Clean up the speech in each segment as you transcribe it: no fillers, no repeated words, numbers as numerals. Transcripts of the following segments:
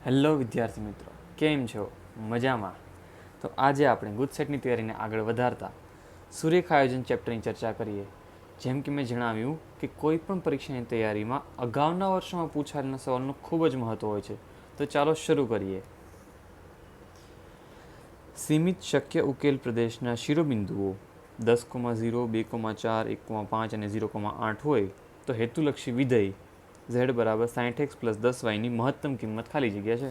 Hello વિદ્યાર્થી મિત્રો, કેમ છો? મજામાં? તો આજે આપણે ગુજસેટની તૈયારીને આગળ વધારતા સુરેખ આયોજન ચેપ્ટરની ચર્ચા કરીએ. જેમ કે મેં જણાવ્યું કે કોઈ પણ પરીક્ષાની તૈયારીમાં અગાઉના વર્ષોમાં પૂછાયેલા સવાલનું ખૂબ જ મહત્ત્વ હોય છે. તો ચાલો શરૂ કરીએ. સીમિત શક્ય ઉકેલ પ્રદેશના શિરોબિંદુઓ 10,0, 2,4, 1,5 અને 0,8 હોય તો હેતુલક્ષી વિધેય z બરાબર 60x + 10y ની મહત્તમ કિંમત ખાલી જગ્યા છે.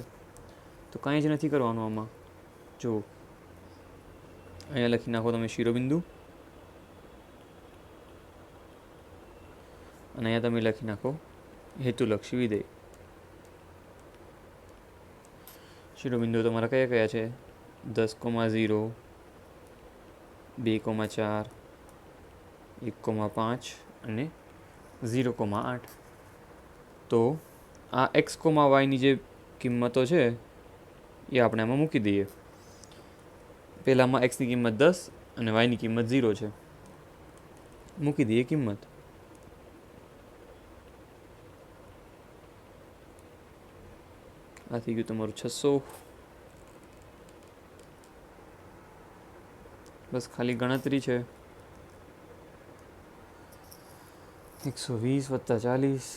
તો કાંઈ જ નથી કરવાનું આમાં. જો અહીંયા લખી નાખો તમે શિરોબિંદુ અને અહીંયા તમે લખી નાખો હેતુલક્ષી વિધેય. શિરોબિંદુઓ તમારા કયા કયા છે? 10,0, 2,4, 1,5 અને 0,8. તો આ x, y ની જે કિંમતો છે એ આપણે આમાં મૂકી દઈએ. પહેલામાં x ની કિંમત 10 અને y ની કિંમત 0 છે. મૂકી દઈએ કિંમત. આ થઈ ગયું તમારું 600. બસ ખાલી ગણતરી છે. 120 + 40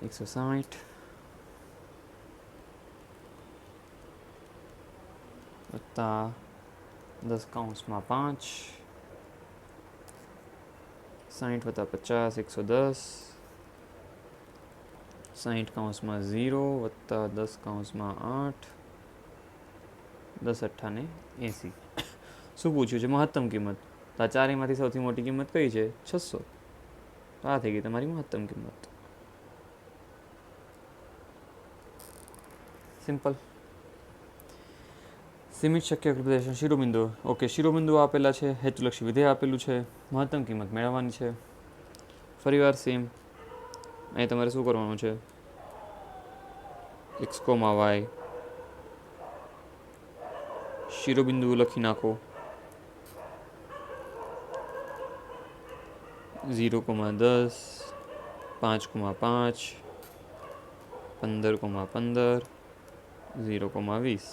160 વત્તા 10,5 60 + 50 110 60,0 વત્તા 10,8 10 અઠ્ઠાને 80. શું પૂછ્યું છે? મહત્તમ કિંમત. તો આ ચારેયમાંથી સૌથી મોટી કિંમત કઈ છે? 600. તો આ થઈ ગઈ તમારી મહત્તમ કિંમત. સિમ્પલ. સીમિત શક્ય પ્રદેશના શિરોબિંદુ. ઓકે, શિરોબિંદુ આપેલા છે, હેતુલક્ષી વિધેય આપેલું છે, મહત્તમ કિંમત મેળવવાની છે. ફરીવાર સેમ. અહીં તમારે શું કરવાનું છે? x, y શિરોબિંદુ લખી નાખો. 0,10 5,5 15,15 0,20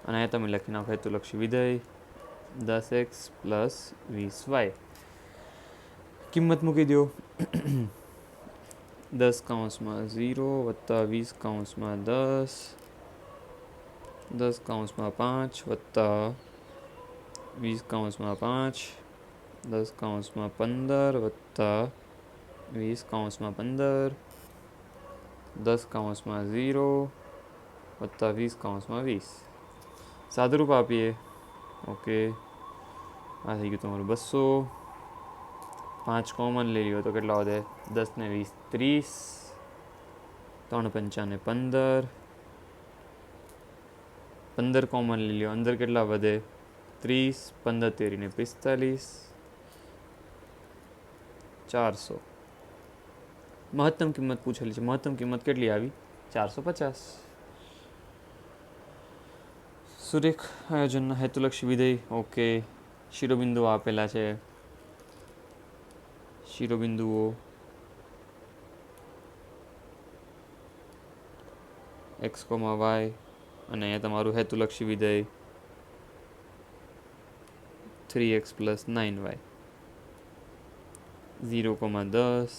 અને અહીંયા તમે લખી નાખો હેતુલક્ષી વિધેય 10x + 20y. કિંમત મૂકી દો. 10,0 વત્તા 20,10 10,5 વત્તા 20,5 10,15 વત્તા 20,15 10,0 વત્તા 20,20. સાદુરૂપ આપીએ. ઓકે, આ થઈ ગયું તમારું 200. 5 કોમન લઈ લો તો કેટલા વધે? 10 ને 20 30 3 પંચાને 15 15 કોમન લઈ લો, અંદર કેટલા વધે? 30 15 તેરીને 45 400. મહત્તમ કિંમત પૂછેલી છે. મહત્તમ કિંમત કેટલી આવી? 450. સુરેખ આયોજનના હેતુલક્ષી વિધેય. ઓકે, શિરોબિંદુઓ આપેલા છે. શિરોબિંદુઓ x, y અને અહીંયા તમારું હેતુલક્ષી વિધેય 3x + 9y 0,10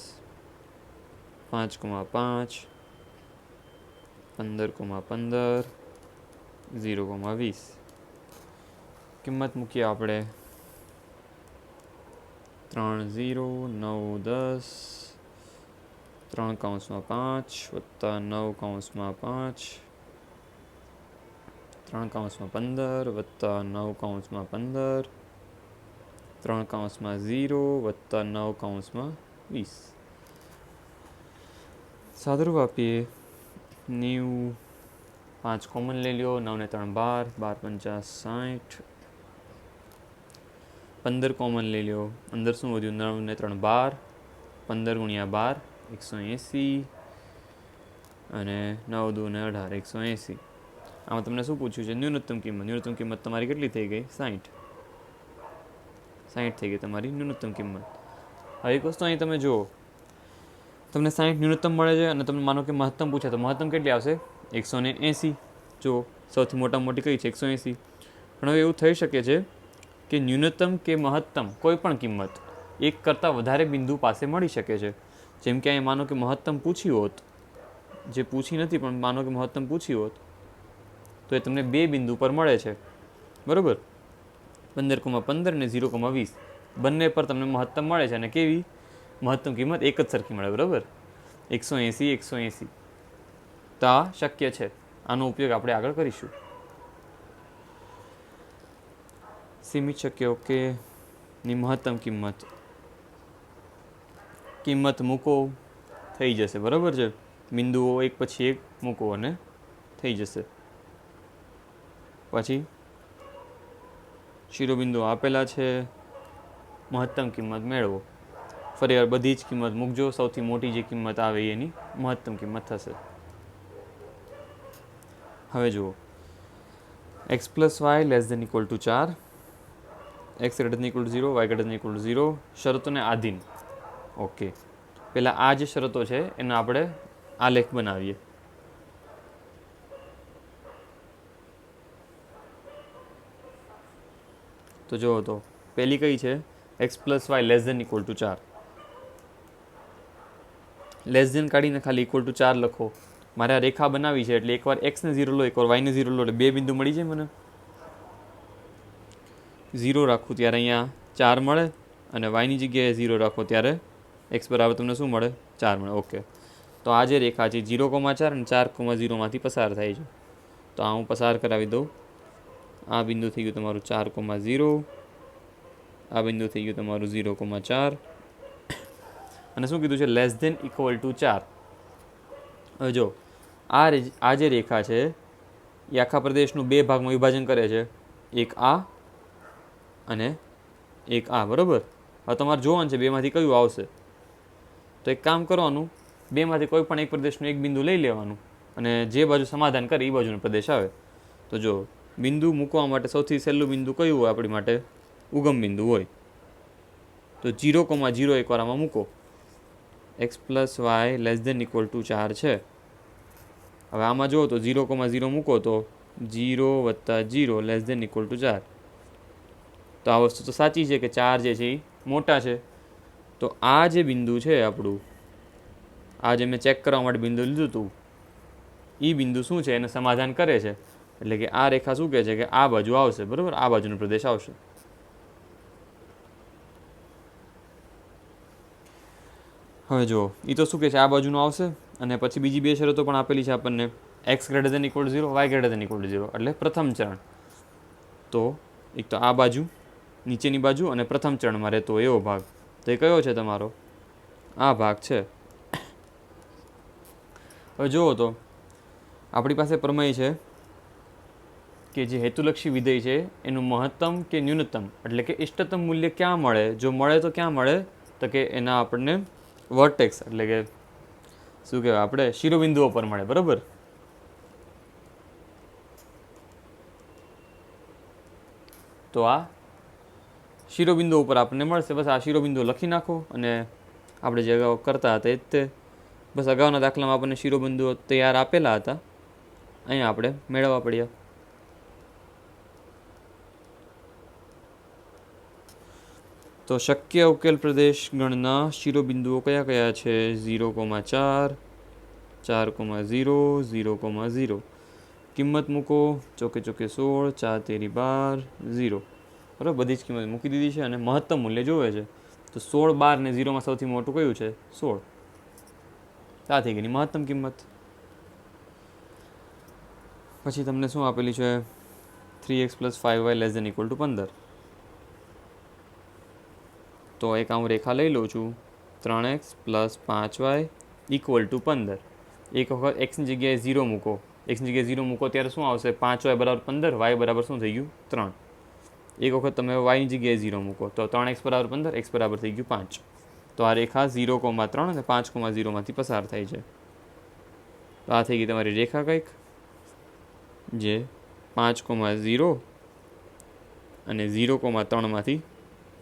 5,5 15,15 0,20. કિંમત મૂકીએ આપણે. 3 0 9 10 3,5 વત્તા 9,5 3,15 વત્તા 9,15 3,0 વત્તા 9,20. સાદુરૂપ આપીએ. 90 5 કોમન લઈ લો. 9 ને 3 12 12 પંચા 60 15 કોમન લઈ લો. અંદર શું વધ્યું? 9 ને 3 12 15 × 12 180 અને 9 2 ને 18 180. આમાં તમને શું પૂછ્યું છે? ન્યૂનતમ કિંમત. ન્યૂનતમ કિંમત તમારી કેટલી થઈ ગઈ? 60 થઈ ગઈ તમારી ન્યૂનતમ કિંમત. હવે એક વસ્તુ અહીં તમે જુઓ, તમને 60 ન્યૂનતમ મળે છે અને તમને માનો કે મહત્તમ પૂછે તો મહત્તમ કેટલી આવશે? 180. જો સૌથી મોટામાં મોટી કઈ છે 180. પણ હવે એવું થઈ શકે છે કે ન્યૂનતમ કે મહત્તમ કોઈ પણ કિંમત એક કરતાં વધારે બિંદુ પાસે મળી શકે છે. જેમ કે અહીં માનો કે મહત્તમ પૂછ્યું હોત, જે પૂછી નથી પણ માનો કે મહત્તમ પૂછ્યું હોત, તો એ તમને 2 બિંદુ પર મળે છે, બરાબર. 15,15 અને 0,20 બંને પર તમને મહત્તમ મળે છે. અને કેવી મહત્તમ કિંમત એક જ સરખી મળે, બરાબર. 180. તો આ શક્ય છે. આનો ઉપયોગ આપણે આગળ કરીશું. સીમિત શક્ય ઓકે ની મહત્તમ કિંમત મૂકો, થઈ જશે, બરાબર છે. બિંદુઓ એક પછી એક મૂકો અને થઈ જશે. પછી શિરોબિંદુ આપેલા છે, મહત્તમ કિંમત મેળવો. ફરી વાર બધી જ કિંમત મૂકજો. સૌથી મોટી જે કિંમત આવે એની મહત્તમ કિંમત થશે. હવે જુઓ, x + y <= 4, x > 0, y > 0, શરતોને આધીન. ઓકે, પહેલાં આ જે શરતો છે એનો આપણે આલેખ બનાવીએ. તો જુઓ, તો પહેલી કઈ છે, x + y <= 4. લેસ ધેન કાઢીને ખાલી =4 લખો. મારે આ રેખા બનાવી છે એટલે એકવાર x ને 0 લો, એકવાર y ને 0 લો, એટલે 2 બિંદુ મળી જાય મને. 0 રાખું ત્યારે અહીંયા 4 મળે, અને y ની જગ્યાએ 0 રાખો ત્યારે x બરાબર તમને શું મળે, 4 મળે. ઓકે, તો આ જે રેખા છે 0,4 અને 4,0 માંથી પસાર થાય છે. તો આ હું પસાર કરાવી દઉં. આ બિંદુ થઈ ગયું તમારું 4,0, આ બિંદુ થઈ ગયું તમારું 0,4, અને શું કીધું છે, <= 4. હવે જો આ જે રેખા છે એ આખા પ્રદેશનું 2 ભાગમાં વિભાજન કરે છે, એક આ અને એક આ, બરાબર. હવે તમારે જોવાનું છે બેમાંથી કયું આવશે. તો એક કામ કરવાનું, બેમાંથી કોઈ પણ એક પ્રદેશનું એક બિંદુ લઈ લેવાનું, અને જે બાજુ સમાધાન કરે એ બાજુનો પ્રદેશ આવે. તો જો બિંદુ મૂકવા માટે સૌથી સહેલું બિંદુ કયું હોય આપણી માટે, ઉગમ બિંદુ હોય. તો 0,0 એકવાર આમાં મૂકો. x + y <= 4 છે. હવે આમાં જુઓ તો 0,0 મૂકો તો 0 + 0 <= 4. તો આ વસ્તુ તો સાચી છે કે 4 જે છે એ મોટા છે. તો આ જે બિંદુ છે આપણું, આ જે મેં ચેક કરવા માટે બિંદુ લીધું હતું, એ બિંદુ શું છે, એને સમાધાન કરે છે. એટલે કે આ રેખા શું કહે છે કે આ બાજુ આવશે, બરાબર, આ બાજુનો પ્રદેશ આવશે. હવે જુઓ, એ તો શું કહે છે, આ બાજુનું આવશે. અને પછી બીજી 2 શરતો પણ આપેલી છે આપણને, x > 0, y > 0, એટલે પ્રથમ ચરણ. તો એક તો આ બાજુ, નીચેની બાજુ, અને પ્રથમ ચરણમાં રહેતો એવો ભાગ. તો એ કયો છે તમારો, આ ભાગ છે. હવે જુઓ તો આપણી પાસે પ્રમેય છે કે જે હેતુલક્ષી વિધેય છે એનું મહત્તમ કે ન્યૂનતમ એટલે કે ઇષ્ટતમ મૂલ્ય ક્યાં મળે, જો મળે તો ક્યાં મળે, તો કે એના આપણને વર્ટેક્સ એટલે કે શું કહેવાય, આપણે શિરોબિંદુઓ પર મળે, બરાબર. તો આ શિરોબિંદુ ઉપર આપણને મળશે. બસ આ શિરોબિંદુ લખી નાખો, અને આપણે જે અગાઉ કરતા હતા એ જ તે. બસ અગાઉના દાખલામાં આપણને શિરોબિંદુઓ તૈયાર આપેલા હતા, અહીંયા આપણે મેળવવા પડ્યા. તો શક્ય ઉકેલ પ્રદેશ ગણના શિરોબિંદુઓ કયા કયા છે, 0,4, 4,0, 0,0. કિંમત મૂકો, ચોકે 16, 4 × 12, 0, બરાબર. બધી જ કિંમત મૂકી દીધી છે, અને મહત્તમ મૂલ્ય જોવે છે. તો 16, 12 ને 0માં સૌથી મોટું કયું છે, 16. આ થઈ ગઈ મહત્તમ કિંમત. પછી તમને શું આપેલી છે, 3x + 5y <= 15. તો એક હું રેખા લઈ લઉં છું, 3x + 5y = 15. એક વખત x ની જગ્યાએ 0 મૂકો, x ની જગ્યાએ 0 મૂકો ત્યારે શું આવશે, 5y = 15, y બરાબર શું થઈ ગયું, 3. એક વખત તમે y ની જગ્યાએ 0 મૂકો તો 3x = 15, x બરાબર થઈ ગયું 5. તો આ રેખા 0,3 અને 5,0 માંથી પસાર થાય છે. તો આ થઈ ગઈ તમારી રેખા કંઈક જે 5,0 અને 0,3 માંથી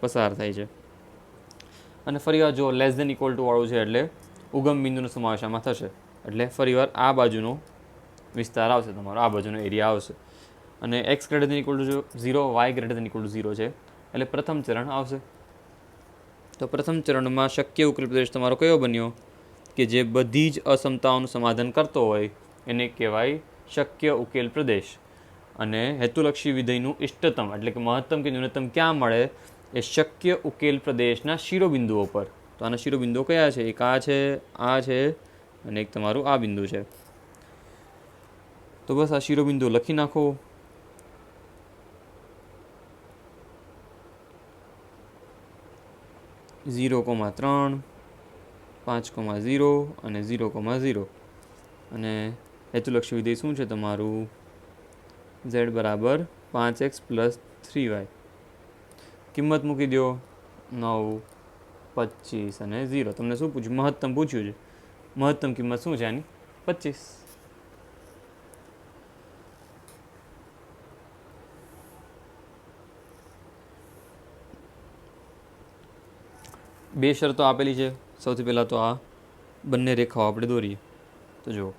પસાર થાય છે. અને ફરીવાર જો <= વાળું છે એટલે ઉગમ બિંદુનો સમાવેશ આમાં થશે. એટલે ફરીવાર આ બાજુનો વિસ્તાર આવશે તમારો, આ બાજુનો એરિયા આવશે. અને X greater than equal to 0, Y greater than equal to 0 છે, એટલે પ્રથમ ચરણ આવશે. તો પ્રથમ ચરણમાં શક્ય ઉકેલ પ્રદેશ તમારો કયો બન્યો કે જે બધી જ અસમતાઓનું સમાધાન કરતો હોય એને કહેવાય શક્ય ઉકેલ પ્રદેશ. અને હેતુલક્ષી વિધેયનું ઇષ્ટતમ એટલે કે મહત્તમ કે ન્યૂનતમ ક્યાં મળે? એ શક્ય ઉકેલ પ્રદેશના શિરોબિંદુઓ પર. તો આના શિરોબિંદુઓ કયા છે? એક આ છે અને એક તમારું આ બિંદુ છે. તો બસ આ શિરોબિંદુ લખી નાખો. (0,3, 5,0 અને 0,0. અને હેતુલક્ષી વિધેય શું છે તમારું? z બરાબર 5x + 3y. કિંમત મૂકી દો 9, 25 અને 0. તમને શું પૂછ્યું? મહત્તમ પૂછ્યું છે. મહત્તમ કિંમત શું છે આની? 25. બે શરતો આપેલી છે. સૌથી પહેલાં તો આ બંને રેખાઓ આપણે દોરીએ. તો જુઓ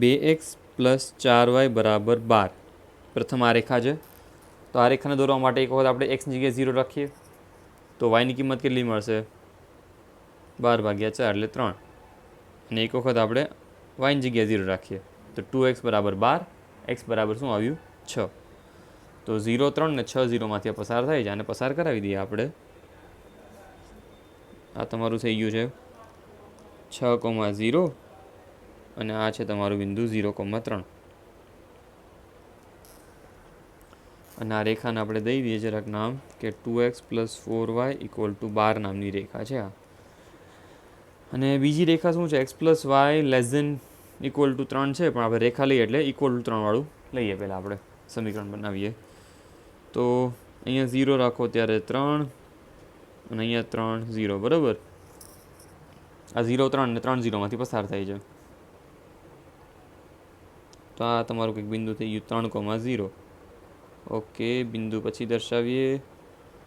2x + 4y = 12. પ્રથમ આ રેખા છે. તો આ રેખાને દોરવા માટે એક વખત આપણે એક્સની જગ્યાએ 0 રાખીએ તો વાયની કિંમત કેટલી મળશે? 12/4 એટલે 3. અને એક વખત આપણે વાયની જગ્યાએ 0 રાખીએ તો 2x = 12, x બરાબર શું આવ્યું? 6. તો 0, 3 ને 6 0માંથી પસાર થાય છે. આને પસાર કરાવી દઈએ આપણે. આ તમારું થઈ ગયું છે 6,0 અને આ છે તમારું બિંદુ 0,3. અને આ રેખાને આપણે દઈ દઈએ જરાક નામ કે 2x + 4y = 12 નામની રેખા છે આ. અને બીજી રેખા શું છે? x + y ≤ 3 છે, પણ આપણે રેખા લઈએ એટલે =3 વાળું લઈએ. પહેલાં આપણે સમીકરણ બનાવીએ. તો અહીંયા 0 રાખો ત્યારે 3 અને અહીંયા 3, 0. બરાબર. આ 0, 3 અને 3 0માંથી પસાર થાય છે. તો આ તમારું કંઈક બિંદુ થઈ ગયું 3,0. ઓકે, બિંદુ પછી દર્શાવીએ.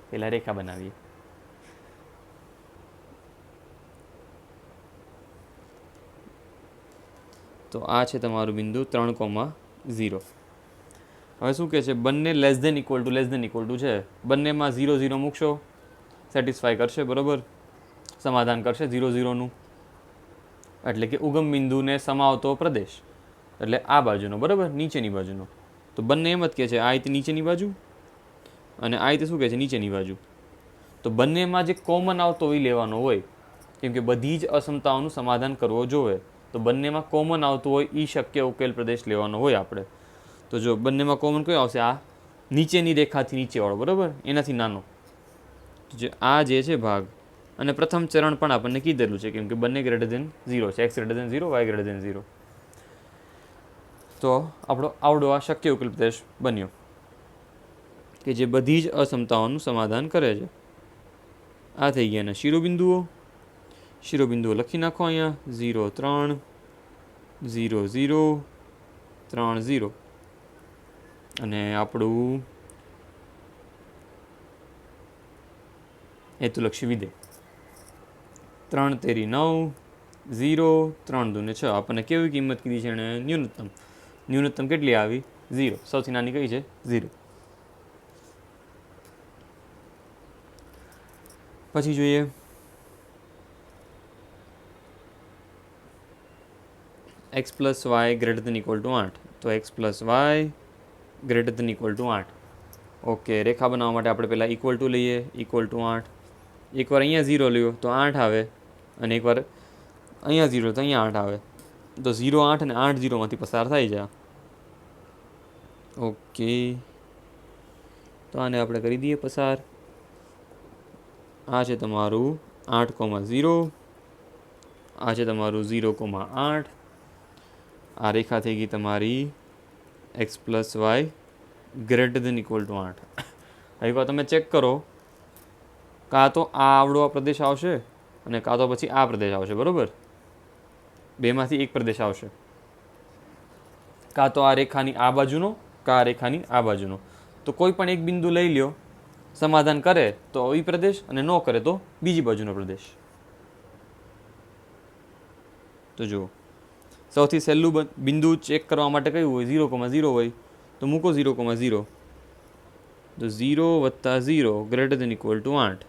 પહેલાં રેખા બનાવીએ. તો આ છે તમારું બિંદુ 3,0. હવે શું કહે છે? બંને <= છે. બંનેમાં 0, 0 મૂકશો, સેટિસ્ફાય કરશે. બરાબર, સમાધાન કરશે 0, 0નું. એટલે કે ઉગમ બિંદુને સમાવતો પ્રદેશ એટલે આ બાજુનો. બરાબર, નીચેની બાજુનો. તો બંને એમ જ કહે છે, આ રીતે નીચેની બાજુ અને આ રીતે શું કહે છે? નીચેની બાજુ. તો બંનેમાં જે કોમન આવતો હોય લેવાનો હોય, કેમ કે બધી જ અસમતાઓનું સમાધાન કરવો જોઈએ. તો બંનેમાં કોમન આવતું હોય એ શક્ય ઉકેલ પ્રદેશ લેવાનો હોય આપણે. તો જો બંનેમાં કોમન કયો આવશે? આ નીચેની રેખાથી નીચેવાળો. બરાબર, એનાથી નાનો. તો જે આ જે છે ભાગ, અને પ્રથમ ચરણ પણ આપણને કીધેલું છે કેમ કે બંને <0 છે. x <0, y <0. તો આપણો આવડો આ શક્ય ઉકેલ પ્રદેશ બન્યો કે જે બધી જ અસમતાઓનું સમાધાન કરે છે. આ થઈ ગયા એના શિરોબિંદુઓ. શિરોબિંદુઓ લખી નાખો અહીંયા 0, 3, 0, 0, 3, 0. અને આપણું હેતુલક્ષી વિધેય 3 તેરી 9, 0, 3 દૂને 6. આપણને કેવી કિંમત કીધી છે એણે? ન્યૂનતમ. ન્યૂનતમ કેટલી આવી? 0. સૌથી નાની કઈ છે? 0. પછી જોઈએ x + y > 8. તો x + y > 8. ઓકે, રેખા બનાવવા માટે આપણે પહેલાં = લઈએ. =8. એકવાર અહીંયા 0 લ્યો તો 8 આવે, અને એકવાર અહીંયા 0 તો અહીંયા 8 આવે. તો 0, 8 અને 8 0માંથી પસાર થાય છે. ઓકે, તો આને આપણે કરી દઈએ પસાર. આ છે તમારું 8,0. આ છે તમારું 0,8. આ રેખા થઈ ગઈ તમારી x + y > 8. એકવાર તમે ચેક કરો, કાં તો આ આવડો પ્રદેશ આવશે અને કાં તો પછી આ પ્રદેશ આવશે. બરાબર, બેમાંથી એક પ્રદેશ આવશે. કાં તો આ રેખાની આ બાજુનો, કાં આ રેખાની આ બાજુનો. તો કોઈ પણ એક બિંદુ લઈ લ્યો, સમાધાન કરે તો એ પ્રદેશ અને ન કરે તો બીજી બાજુનો પ્રદેશ. તો જુઓ સૌથી સહેલું બિંદુ ચેક કરવા માટે કયું હોય 0,0 હોય તો મૂકો 0,0 તો 0 + 0 > 8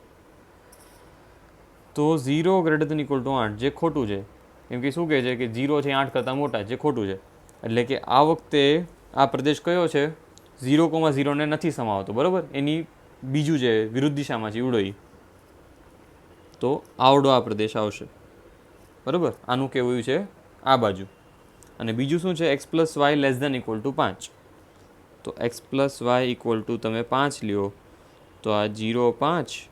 તો 0 > 8 જે ખોટું છે કેમ કે શું કહે છે કે 0 છે 8 કરતાં મોટા જે ખોટું છે એટલે કે આ વખતે આ પ્રદેશ કયો છે 0,0 ને નથી સમાવતો બરાબર એની બીજું છે વિરુદ્ધ દિશામાં છે ઉડો તો આવડો આ પ્રદેશ આવશે બરાબર આનું કહેવું છે આ બાજુ અને બીજું શું છે x + y ≤ 5 તો x + y = તમે 5 લ્યો તો આ 0 5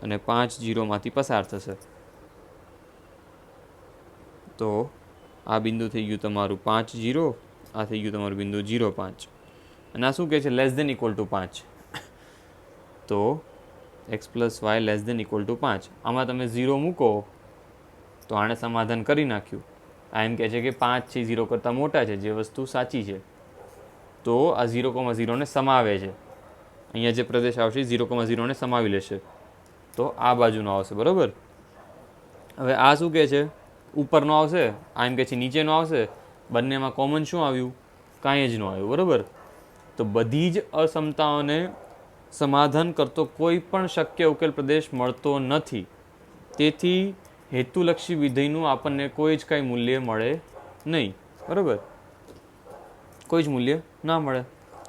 અને 5 0માંથી પસાર થશે તો આ બિંદુ થઈ ગયું તમારું 5 0 આ થઈ ગયું તમારું બિંદુ 0 5 અને આ શું કહે છે <= 5 તો x + y ≤ 5 આમાં તમે 0 મૂકો તો આણે સમાધાન કરી નાખ્યું આ એમ કહે છે કે 5 છે 0 કરતાં મોટા છે જે વસ્તુ સાચી છે તો આ 0,0 ને સમાવે છે અહીંયા જે પ્રદેશ આવશે 0,0 ને સમાવી લેશે તો આ બાજુનો આવશે બરાબર હવે આ શું કહે છે ઉપરનો આવશે આ એમ કહે છે નીચેનો આવશે બંનેમાં કોમન શું આવ્યું કાંઈ જ ન આવ્યું બરાબર તો બધી જ અસમતાઓને સમાધાન કરતો કોઈ પણ શક્ય ઉકેલ પ્રદેશ મળતો નથી તેથી હેતુલક્ષી વિધેયનું આપણને કોઈ જ કાંઈ મૂલ્ય મળે નહીં બરાબર કોઈ જ મૂલ્ય ના મળે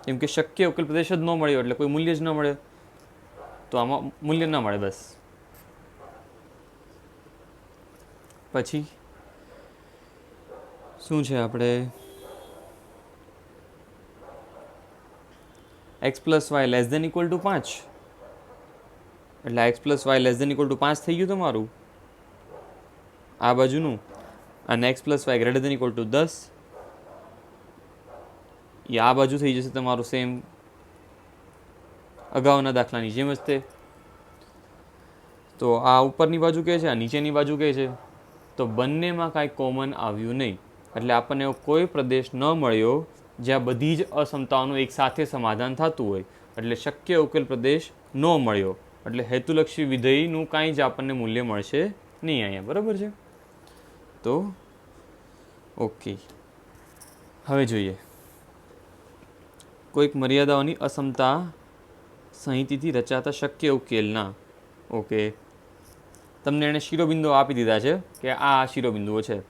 કેમ કે શક્ય ઉકેલ પ્રદેશ જ ન મળ્યો એટલે કોઈ મૂલ્ય જ ન મળે તો આમાં મૂલ્ય ના મળે બસ પછી શું છે આપણે x + y <= 5 એટલે x + y <= 5 થઈ ગયું તમારું આ બાજુનું અને x + y <= 10 એ આ બાજુ થઈ જશે તમારું સેમ અગાઉના દાખલાની જેમ જ તે તો આ ઉપરની બાજુ કહે છે આ નીચેની બાજુ કહે છે તો બંનેમાં કાંઈ કોમન આવ્યું નહીં એટલે આપણને એવો કોઈ પ્રદેશ ન મળ્યો જ્યાં બધી જ અસમતાઓનું એકસાથે સમાધાન થતું હોય એટલે શક્ય ઉકેલ પ્રદેશ ન મળ્યો એટલે હેતુલક્ષી વિધેયનું કાંઈ જ આપણને મૂલ્ય મળશે નહીં અહીંયા બરાબર છે તો ઓકે હવે જોઈએ કોઈક મર્યાદાઓની અસમતા સહિતિથી રચાતા શક્ય ઉકેલના ઓકે તમને એણે શિરોબિંદુઓ આપી દીધા છે કે આ શિરોબિંદુઓ છે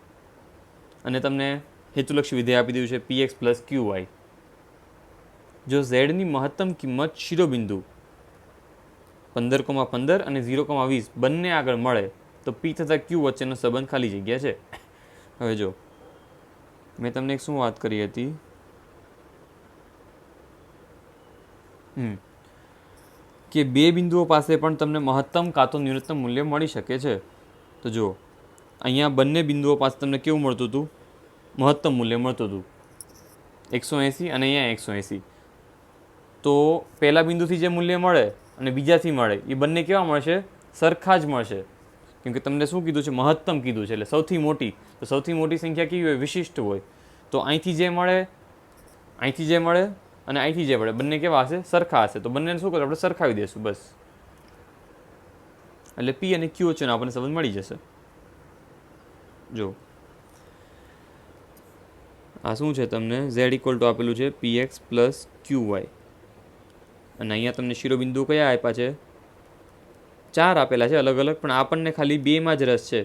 અને તમને હેતુલક્ષી વિધેય આપી દીધું છે px + qy જો ઝેડની મહત્તમ કિંમત શિરોબિંદુ 15,15 અને 0,20 બંને આગળ મળે તો p તથા q વચ્ચેનો સંબંધ ખાલી જગ્યા છે હવે જો મેં તમને એક શું વાત કરી હતી કે બે બિંદુઓ પાસે પણ તમને મહત્તમ કાં તો ન્યૂનતમ મૂલ્ય મળી શકે છે તો જો અહીંયા બંને બિંદુઓ પાસે તમને કેવું મળતું હતું મહત્તમ મૂલ્ય મળતું હતું 180 અને અહીંયા 180 તો પહેલા બિંદુથી જે મૂલ્ય મળે અને બીજાથી મળે એ બંને કેવા મળશે સરખા જ મળશે કેમ કે તમને શું કીધું છે મહત્તમ કીધું છે એટલે સૌથી મોટી તો સૌથી મોટી સંખ્યા કેવી હોય વિશિષ્ટ હોય તો અહીંથી જે મળે અને અહીંથી જે મળે બંને કેવા હશે સરખા હશે તો બંનેને શું કરવું આપણે સરખાવી દઈશું બસ એટલે પી અને ક્યુ વચ્ચેનો આપણને સંબંધ મળી જશે જો આ શું છે તમને z = આપેલું છે px + qy અને અહીંયા તમને શિરોબિંદુ કયા આપ્યા છે 4 આપેલા છે અલગ અલગ પણ આપણને ખાલી 2માં જ રસ છે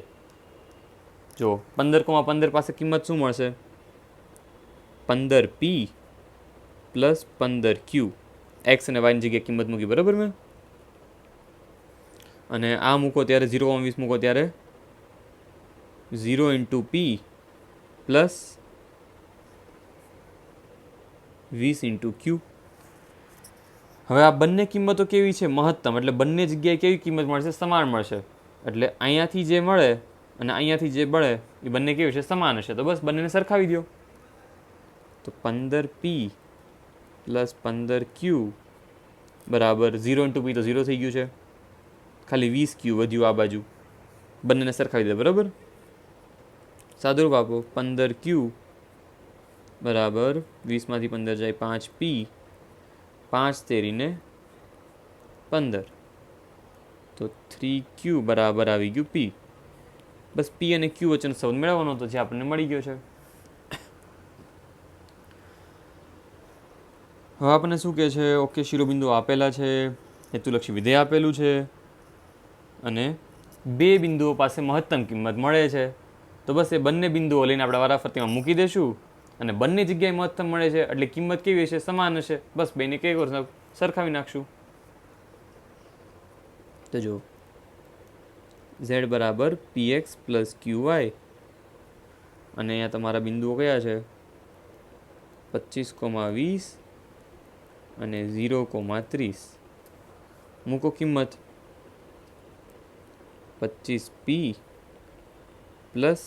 જો 15,15 પાસે કિંમત શું મળશે 15p + 15q x અને y ની જગ્યાએ કિંમત મૂકી બરાબર મેં અને આ મૂકો ત્યારે 0,20 મૂકો ત્યારે 0 × p + 20 × q હવે આ બંને કિંમતો કેવી છે મહત્તમ એટલે બંને જગ્યાએ કેવી કિંમત મળશે સમાન મળશે એટલે અહીંયાથી જે મળે અને અહીંયાથી જે મળે એ બંને કેવી છે સમાન હશે તો બસ બંનેને સરખાવી દો તો 15p + 15q બરાબર 0 × p તો 0 થઈ ગયું છે ખાલી 20q વધ્યું આ બાજુ બંનેને સરખાવી દે બરાબર સાદુરૂપ આપો 15q બરાબર 20માંથી 15 જાય 5p 5 તેરીને 15 તો 3q બરાબર આવી ગયું p બસ પી અને ક્યુ વચ્ચેનો સંબંધ મેળવવાનો હતો, જે આપણને મળી ગયો છે. હવે આપણને શું કહે છે? ઓકે, શિરોબિંદુ આપેલા છે, હેતુલક્ષી વિધેય આપેલું છે, અને બે બિંદુઓ પાસે મહત્તમ કિંમત મળે છે. તો બસ એ બંને બિંદુઓ લઈને આપણે વારાફરતીમાં મૂકી દઈશું, અને બંને જગ્યાએ મહત્તમ મળે છે એટલે કિંમત કેવી હશે? સમાન હશે. બસ બેને કઈ કરશું? સરખાવી નાખશું. તો જો z બરાબર px પ્લસ qy, અને અહીંયા તમારા બિંદુઓ કયા છે? 25,20 અને 0,30. મૂકો કિંમત. 25p પ્લસ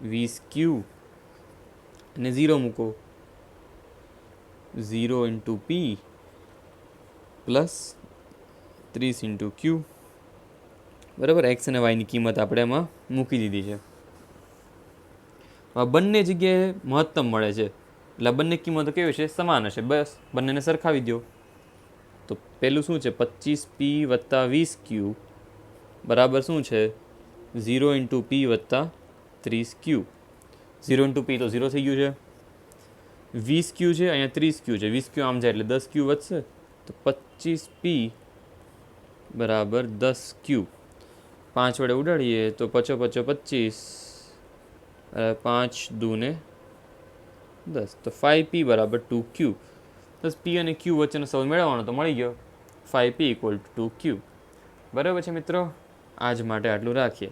20q અને 0 મૂકો. 0 into p plus 30 into q. બરાબર, એક્સ અને વાયની કિંમત આપણે એમાં મૂકી દીધી છે. બંને જગ્યાએ મહત્તમ મળે છે એટલે બંને કિંમતો કેવી છે? સમાન હશે. બસ બંનેને સરખાવી દો. તો પેલું શું છે? 25p વત્તા 20q બરાબર શું છે? 0 ઇન્ટુ p વત્તા 30q. 0 ઇન્ટુ p તો 0 થઈ ગયું છે. 20q છે, અહીંયા 30q છે. 20q આમ જાય એટલે 10q વધશે. તો 25p બરાબર 10q. 5 વડે ઉડાડીએ તો 5 5 25, 5 દૂને 10, તો 5p બરાબર 2q. બસ p અને q વચ્ચેનો સંબંધ મેળવવાનો તો મળી ગયો. 5p = 2q. બરાબર છે મિત્રો, આજ માટે આટલું રાખીએ.